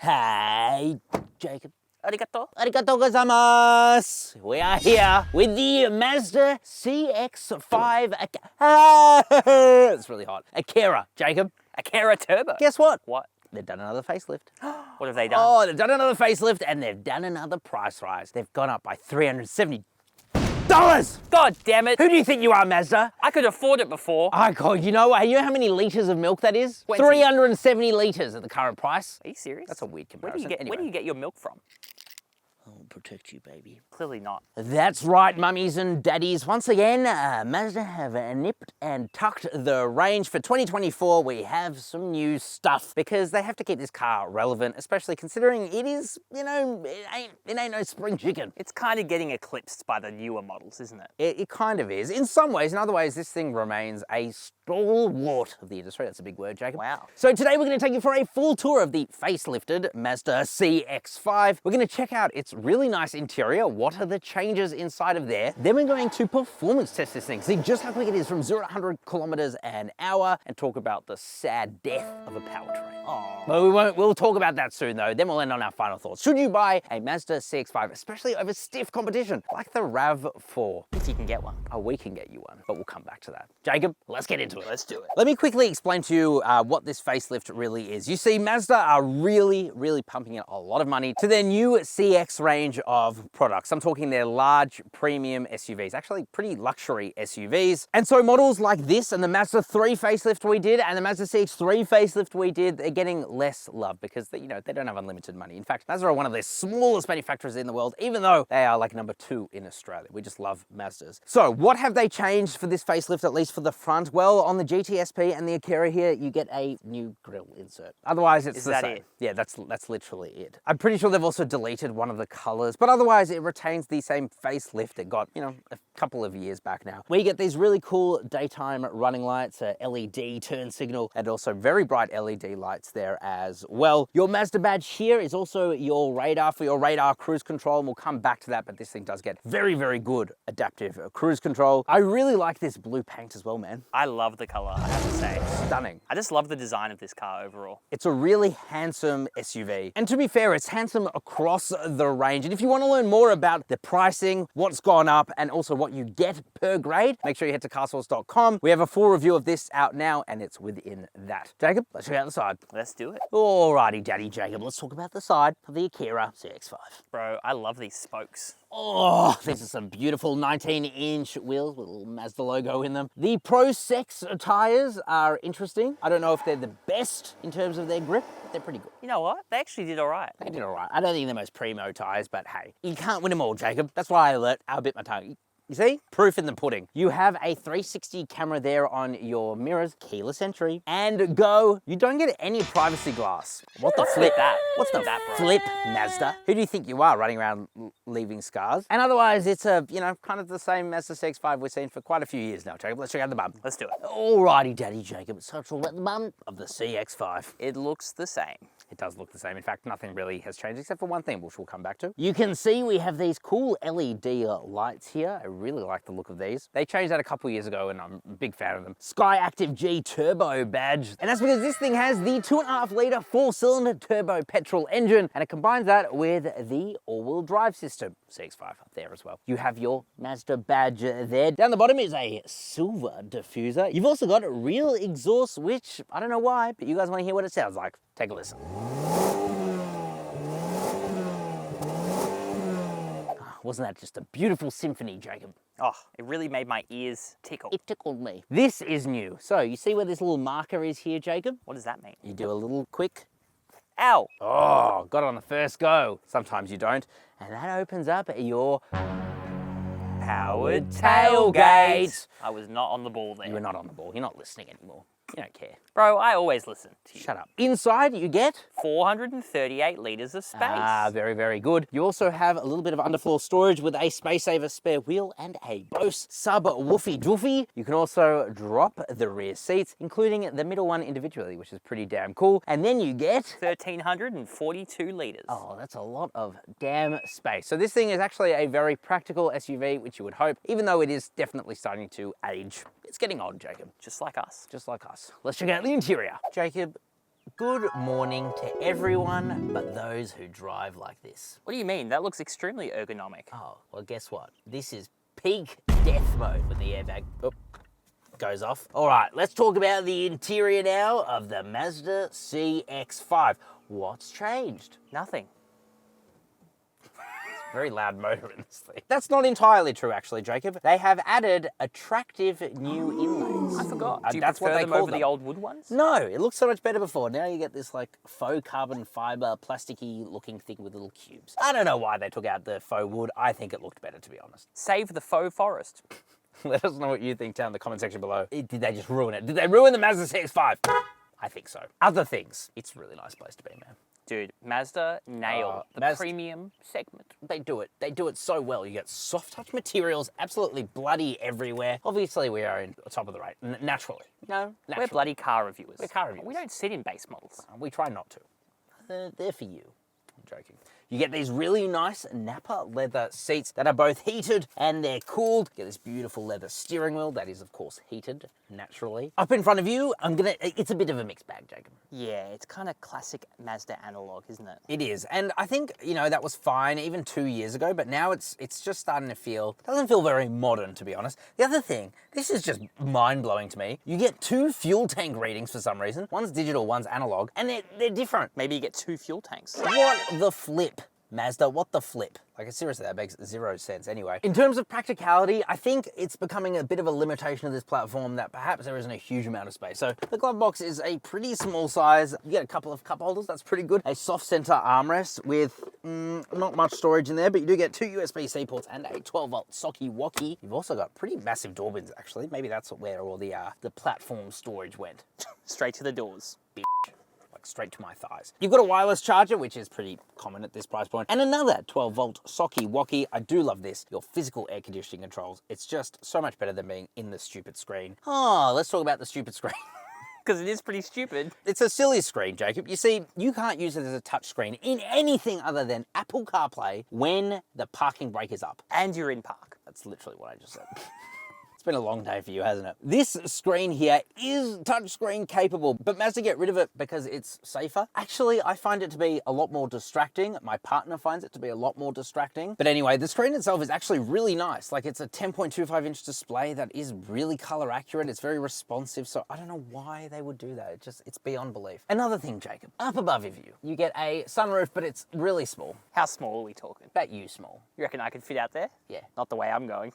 Hey, Jacob. Arigato. Arigatou gozaimasu. We are here with the Mazda CX-5. It's really hot. Akira, Jacob. Akira Turbo. Guess what? What? They've done another facelift. What have they done? Oh, they've done another facelift and they've done another price rise. They've gone up by $370. God damn it. Who do you think you are, Mazda? I could afford it before. Oh, God, you know how many litres of milk that is? 20. 370 litres at the current price. Are you serious? That's a weird Where comparison. where do you get your milk from? I'll protect you, baby. Clearly not. That's right, mummies and daddies. Once again, Mazda have nipped and tucked the range. For 2024, we have some new stuff because they have to keep this car relevant, especially considering it is, you know, it ain't no spring chicken. It's kind of getting eclipsed by the newer models, isn't it? It kind of is. In some ways, in other ways, this thing remains a stalwart of the industry. That's a big word, Jacob. Wow. So today we're going to take you for a full tour of the facelifted Mazda CX-5. We're going to check out its really nice interior. What are the changes inside of there? Then we're going to performance test this thing. See just how quick it is from 0 to 100 kilometers an hour and talk about the sad death of a powertrain. Oh. But we'll talk about that soon though. Then we'll end on our final thoughts. Should you buy a Mazda CX-5, especially over stiff competition like the RAV4? If you can get one. Oh, we can get you one, but we'll come back to that. Jacob, let's get into it. Let's do it. Let me quickly explain to you what this facelift really is. You see, Mazda are really pumping in a lot of money to their new CX range of products. I'm talking their large premium SUVs, actually pretty luxury SUVs. And so models like this and the Mazda 3 facelift we did and the Mazda CX-3 facelift we did, they're getting less love because they don't have unlimited money. In fact, Mazda are one of the smallest manufacturers in the world, even though they are like number 2 in Australia. We just love Mazdas. So what have they changed for this facelift, at least for the front? Well, on the GTSP and the Akira here, you get a new grille insert. Otherwise, it's the same. It? Yeah, that's literally it. I'm pretty sure they've also deleted one of the colors, but otherwise it retains the same facelift it got, a couple of years back now. We get these really cool daytime running lights, a LED turn signal, and also very bright LED lights there as well. Your Mazda badge here is also your radar for your radar cruise control, and we'll come back to that, but this thing does get very good adaptive cruise control. I really like this blue paint as well, man. I love the color, I have to say. Stunning. I just love the design of this car overall. It's a really handsome SUV. And to be fair, it's handsome across the range. And if you want to learn more about the pricing, what's gone up, and also what you get per grade, make sure you head to CarSauce.com. We have a full review of this out now, and it's within that. Jacob, let's check out the side. Let's do it. Alrighty, Daddy Jacob, let's talk about the side of the Akira CX-5. Bro, I love these spokes. Oh, these are some beautiful 19-inch wheels with a little Mazda logo in them. The Pro Sex tires are interesting. I don't know if they're the best in terms of their grip, but they're pretty good. You know what? They actually did all right. They did all right. I don't think they're the most primo tires, but hey, you can't win them all, Jacob. That's why I bit my tongue. You see? Proof in the pudding. You have a 360 camera there on your mirrors, keyless entry, and go. You don't get any privacy glass. What the flip? What's the flip, Mazda? Who do you think you are running around leaving scars? And otherwise, it's a, kind of the same Mazda CX-5 we've seen for quite a few years now, Jacob. Let's check out the bum. Let's do it. Alrighty, Daddy Jacob. It's time to talk about the bum of the CX-5. It looks the same. It does look the same. In fact, nothing really has changed except for one thing, which we'll come back to. You can see we have these cool LED lights here. I really like the look of these. They changed that a couple years ago and I'm a big fan of them. Sky Active G Turbo badge. And that's because this thing has the 2.5 litre 4-cylinder turbo petrol engine and it combines that with the all-wheel drive system. CX-5 up there as well. You have your Mazda badge there. Down the bottom is a silver diffuser. You've also got a real exhaust, which I don't know why, but you guys want to hear what it sounds like. Take a listen. Wasn't that just a beautiful symphony, Jacob? Oh, it really made my ears tickle. It tickled me. This is new. So you see where this little marker is here, Jacob? What does that mean? You do a little quick. Ow! Oh, got it on the first go. Sometimes you don't. And that opens up your powered tailgate. I was not on the ball there. You were not on the ball. You're not listening anymore. You don't care. Bro, I always listen to you. Shut up. Inside you get 438 litres of space. Ah, very good. You also have a little bit of underfloor storage with a space saver spare wheel and a Bose sub-woofy doofy. You can also drop the rear seats, including the middle one individually, which is pretty damn cool. And then you get 1,342 litres. Oh, that's a lot of damn space. So this thing is actually a very practical SUV, which you would hope, even though it is definitely starting to age. It's getting old, Jacob. Just like us. Just like us. Let's check out the interior. Jacob, Good morning to everyone but those who drive like this. What do you mean? That looks extremely ergonomic. Oh, well, guess what? This is peak death mode when the airbag goes off. All right, let's talk about the interior now of the Mazda CX-5. What's changed? Nothing. Very loud motor in this thing. That's not entirely true, actually, Jacob. They have added attractive new inlays. I forgot. Do you That's what prefer they them call over them. the old wood ones? No, it looked so much better before. Now you get this like faux carbon fiber, plasticky looking thing with little cubes. I don't know why they took out the faux wood. I think it looked better, to be honest. Save the faux forest. Let us know what you think down in the comment section below. Did they just ruin it? Did they ruin the Mazda CX-5? I think so. Other things. It's a really nice place to be, man. Dude, Mazda nailed the premium segment. They do it. They do it so well. You get soft touch materials, absolutely bloody everywhere. Obviously, we are in top of the rate, naturally. No, naturally. We're bloody car reviewers. We're car reviewers. We don't sit in base models. We try not to. They're for you. I'm joking. You get these really nice Napa leather seats that are both heated and they're cooled. You get this beautiful leather steering wheel that is, of course, heated naturally. Up in front of you, it's a bit of a mixed bag, Jacob. Yeah, it's kind of classic Mazda analog, isn't it? It is, and I think, you know, that was fine even 2 years ago, but now it's just starting to doesn't feel very modern, to be honest. The other thing, this is just mind-blowing to me. You get 2 fuel tank readings for some reason. One's digital, one's analog, and they're different. Maybe you get 2 fuel tanks. What the flip? Mazda, what the flip? Like, seriously, that makes 0 sense anyway. In terms of practicality, I think it's becoming a bit of a limitation of this platform that perhaps there isn't a huge amount of space. So the glove box is a pretty small size. You get a couple of cup holders, that's pretty good. A soft center armrest with not much storage in there, but you do get 2 USB-C ports and a 12-volt socky wocky. You've also got pretty massive door bins, actually. Maybe that's where all the platform storage went. Straight to the doors. Straight to my thighs. You've got a wireless charger, which is pretty common at this price point, and another 12-volt socky wocky. I do love this. Your physical air conditioning controls. It's just so much better than being in the stupid screen. Oh, let's talk about the stupid screen. Because it is pretty stupid. It's a silly screen, Jacob. You see, you can't use it as a touch screen in anything other than Apple CarPlay when the parking brake is up. And you're in park. That's literally what I just said. It's been a long day for you, hasn't it? This screen here is touchscreen capable, but Mazda get rid of it because it's safer. Actually, I find it to be a lot more distracting. My partner finds it to be a lot more distracting. But anyway, the screen itself is actually really nice. Like, it's a 10.25-inch display that is really color accurate. It's very responsive, so I don't know why they would do that. It's beyond belief. Another thing, Jacob, up above of you, you get a sunroof, but it's really small. How small are we talking? About you small. You reckon I could fit out there? Yeah. Not the way I'm going.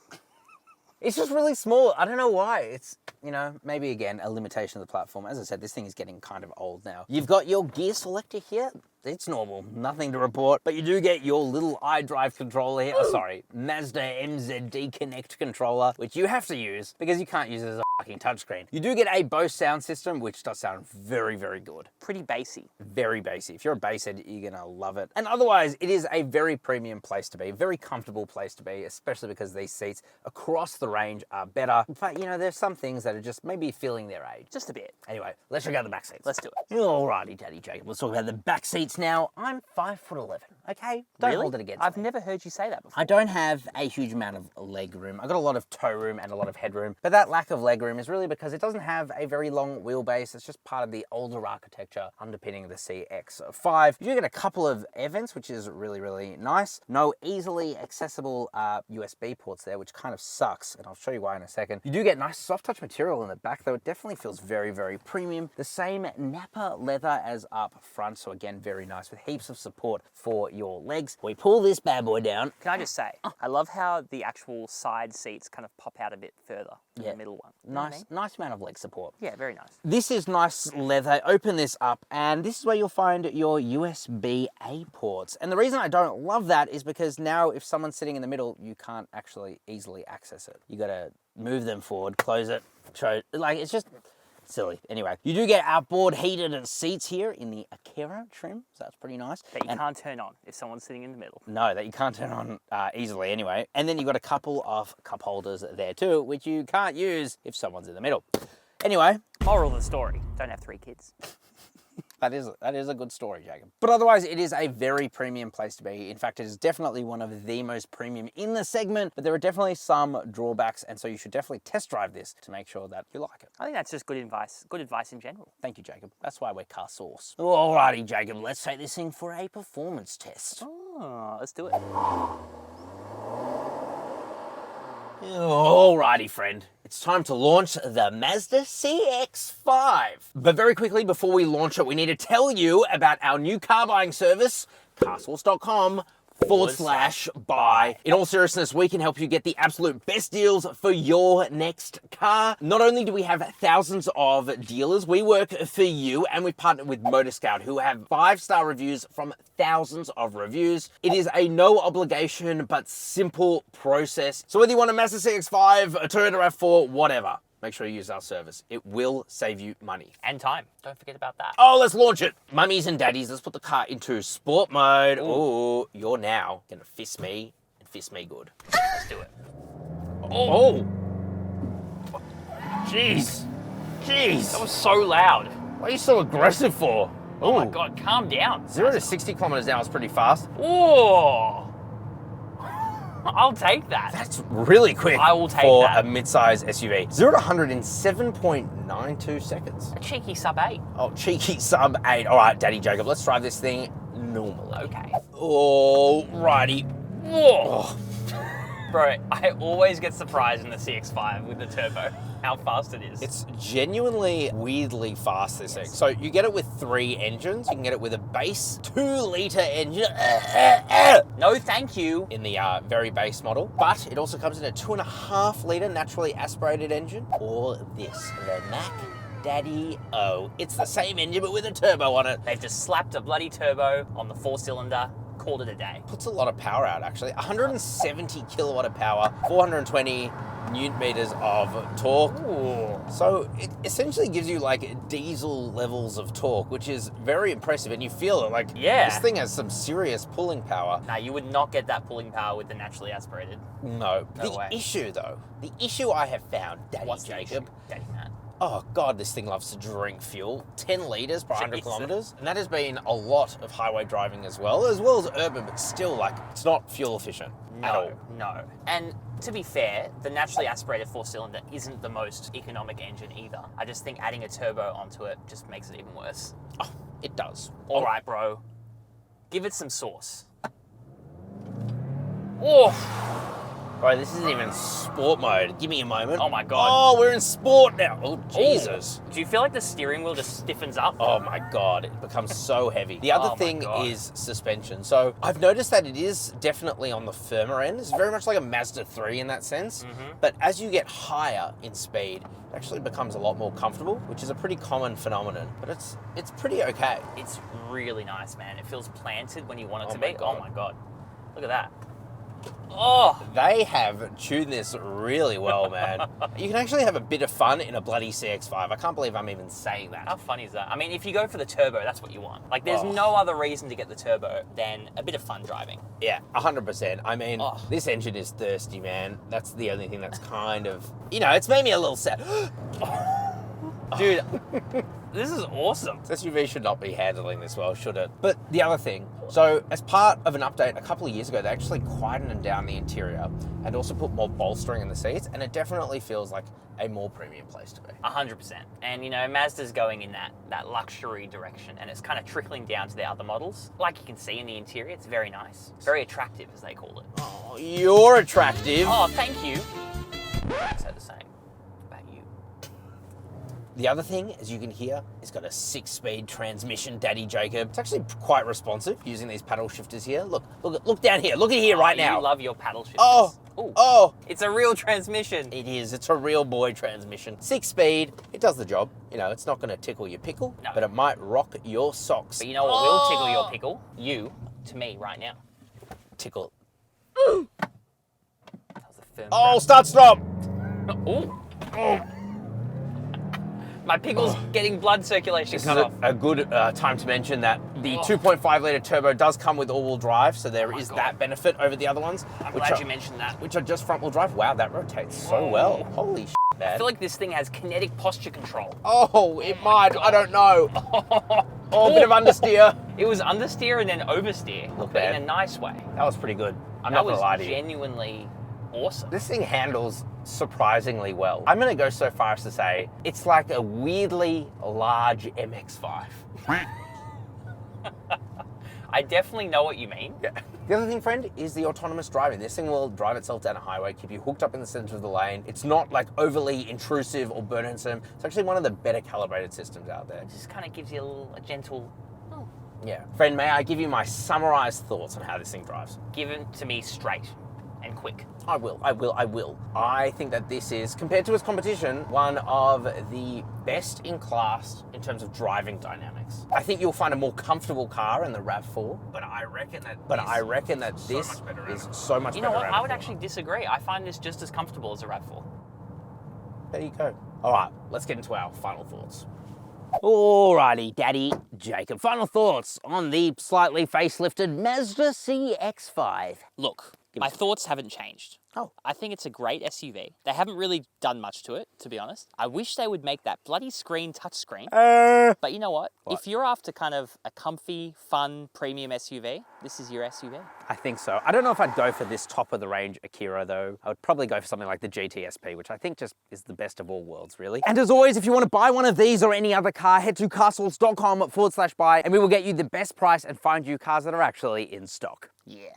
It's just really small. I don't know why. It's, you know, maybe again, a limitation of the platform. As I said, this thing is getting kind of old now. You've got your gear selector here. It's normal, nothing to report, but you do get your little iDrive controller here. Oh, sorry, Mazda MZD Connect controller, which you have to use because you can't use it as a fucking touchscreen. You do get a Bose sound system, which does sound very, very good. Pretty bassy. Very bassy. If you're a bass head, you're gonna love it. And otherwise, it is a very premium place to be, very comfortable place to be, especially because these seats across the range are better. But, you know, there's some things that are just maybe feeling their age. Just a bit. Anyway, let's check out the back seats. Let's do it. Alrighty, Daddy Jacob. Let's talk about the back seats now. I'm 5'11", okay? Don't Really? hold it against I've me. never heard you say that before. I don't have a huge amount of leg room. I've got a lot of toe room and a lot of headroom, but that lack of leg room is really because it doesn't have a very long wheelbase. It's just part of the older architecture underpinning the CX-5. You do get a couple of air vents, which is really, really nice. No easily accessible USB ports there, which kind of sucks, and I'll show you why in a second. You do get nice soft touch material in the back, though it definitely feels very, very premium. The same Napa leather as up front, so again, very nice with heaps of support for your legs. We pull this bad boy down. Can I just say, I love how the actual side seats kind of pop out a bit further than the middle one. You know what I mean? Nice amount of leg support. Yeah, very nice. This is nice leather. Open this up, and this is where you'll find your USB-A ports. And the reason I don't love that is because now if someone's sitting in the middle, you can't actually easily access it. You gotta move them forward, close it, show, like, it's just silly. Anyway, you do get outboard heated seats here in the Akira trim, so that's pretty nice. That you can't turn on if someone's sitting in the middle. No, that you can't turn on easily anyway. And then you've got a couple of cup holders there too, which you can't use if someone's in the middle. Anyway. Moral of the story, don't have 3 kids. That is a good story, Jacob. But otherwise, it is a very premium place to be. In fact, it is definitely one of the most premium in the segment, but there are definitely some drawbacks, and so you should definitely test drive this to make sure that you like it. I think that's just good advice in general. Thank you, Jacob. That's why we're CarSauce. Alrighty, Jacob, let's take this thing for a performance test. Oh, let's do it. Alrighty, friend. It's time to launch the Mazda CX-5. But very quickly, before we launch it, we need to tell you about our new car buying service, carsauce.com/buy. In all seriousness, we can help you get the absolute best deals for your next car. Not only do we have thousands of dealers, we work for you, and we've partnered with Motorscout, who have 5-star reviews from thousands of reviews. It is a no obligation but simple process. So whether you want a Mazda CX-5, a Toyota RAV4, whatever, make sure you use our service. It will save you money. And time. Don't forget about that. Oh, let's launch it. Mummies and daddies, let's put the car into sport mode. Ooh, you're now gonna fist me and fist me good. Let's do it. Oh. Jeez. That was so loud. What are you so aggressive for? Oh my God, calm down. 0 to 60 kilometers an hour is pretty fast. Oh. I'll take that. That's really quick. I will take for that. a mid-size SUV. 0 to 100 in 7.92 seconds. A cheeky sub 8. Oh, cheeky sub 8. All right, Daddy Jacob, let's drive this thing normally. Okay. Alrighty. Whoa. Oh. Bro, I always get surprised in the CX-5 with the turbo, how fast it is. It's genuinely weirdly fast, this thing. So you get it with 3 engines. You can get it with a base 2-litre engine. No, thank you. In the very base model. But it also comes in a 2.5-litre naturally aspirated engine. Or this, the Mac Daddy O. It's the same engine, but with a turbo on it. They've just slapped a bloody turbo on the 4-cylinder, called it a day. Puts a lot of power out, actually. 170 kilowatt of power, 420 newton meters of torque. Ooh. So it essentially gives you like diesel levels of torque, which is very impressive, and you feel it. Like, yeah, this thing has some serious pulling power. Nah, you would not get that pulling power with the naturally aspirated. No. No way. Issue, though, the issue I have found, Daddy What's Jacob, the issue? Daddy Matt. oh God, this thing loves to drink fuel. 10 litres per 100 kilometres. And that has been a lot of highway driving as well as urban, but still, like, it's not fuel efficient at all. No. And to be fair, the naturally aspirated 4-cylinder isn't the most economic engine either. I just think adding a turbo onto it just makes it even worse. Oh, it does. All right, bro. Give it some sauce. Oh. Bro, this isn't even sport mode. Give me a moment. Oh my God. Oh, we're in sport now. Oh, Jesus. Ooh. Do you feel like the steering wheel just stiffens up? Oh my God, it becomes so heavy. The other thing is suspension. So I've noticed that it is definitely on the firmer end. It's very much like a Mazda 3 in that sense. But as you get higher in speed, it actually becomes a lot more comfortable, which is a pretty common phenomenon. But it's pretty okay. It's really nice, man. It feels planted when you want it to be. God. Oh my God. Look at that. Oh, they have tuned this really well, man. You can actually have a bit of fun in a bloody CX-5. I can't believe I'm even saying that. how funny is that? I mean, if you go for the turbo, that's what you want. Like, there's no other reason to get the turbo than a bit of fun driving. Yeah, 100%. I mean, this engine is thirsty, man. That's the only thing that's kind of, it's made me a little sad. Dude, this is awesome. This SUV should not be handling this well, should it? But the other thing, so as part of an update a couple of years ago, they actually quietened down the interior and also put more bolstering in the seats, and it definitely feels like a more premium place to be. 100%. And, Mazda's going in that luxury direction, and it's kind of trickling down to the other models. Like you can see in the interior, it's very nice. Very attractive, as they call it. Oh, you're attractive. Oh, thank you. I'd say the same about you. The other thing, as you can hear, it's got a 6-speed transmission, Daddy Jacob. It's actually quite responsive using these paddle shifters here. Look down here. Look at here right now. You love your paddle shifters. Oh. It's a real transmission. It is. It's a real boy transmission. 6-speed. It does the job. It's not going to tickle your pickle, but it might rock your socks. But you know what will tickle your pickle? You to me right now. Tickle. That was a firm Oh, start, stop. Oh. My pickle's getting blood circulation cut off. A good time to mention that the 2.5-litre turbo does come with all-wheel drive, so there is that benefit over the other ones. I'm glad you mentioned that. Which are just front-wheel drive. Wow, that rotates so well. Holy shit. I feel like this thing has kinetic posture control. Oh, it might. I don't know. Oh, a bit of understeer. It was understeer and then oversteer, Not but in bad. a nice way. That was pretty good. I'm That not was gonna lie to you. genuinely awesome. This thing handles surprisingly well. I'm gonna go so far as to say it's like a weirdly large MX-5. I definitely know what you mean. Yeah. The other thing, friend, is the autonomous driving. This thing will drive itself down a highway, keep you hooked up in the center of the lane. It's not like overly intrusive or burdensome. It's actually one of the better calibrated systems out there. It just kind of gives you a gentle, oh, Yeah. Friend, may I give you my summarized thoughts on how this thing drives? given to me straight and quick. I will. I think that this is, compared to its competition, one of the best in class in terms of driving dynamics. I think you'll find a more comfortable car in the RAV4, but I reckon that this is so much better. You know what? I would RAV4. actually disagree. I find this just as comfortable as a RAV4. There you go. All right, let's get into our final thoughts. Alrighty, Daddy Jacob. Final thoughts on the slightly facelifted Mazda CX-5. Look, my thoughts haven't changed. Oh. I think it's a great SUV. They haven't really done much to it, to be honest. I wish they would make that bloody screen touchscreen. But you know what? If you're after kind of a comfy, fun, premium SUV, this is your SUV. I think so. I don't know if I'd go for this top of the range Akira though. I would probably go for something like the GTSP, which I think just is the best of all worlds, really. And as always, if you want to buy one of these or any other car, head to carsauce.com/buy and we will get you the best price and find you cars that are actually in stock. Yeah.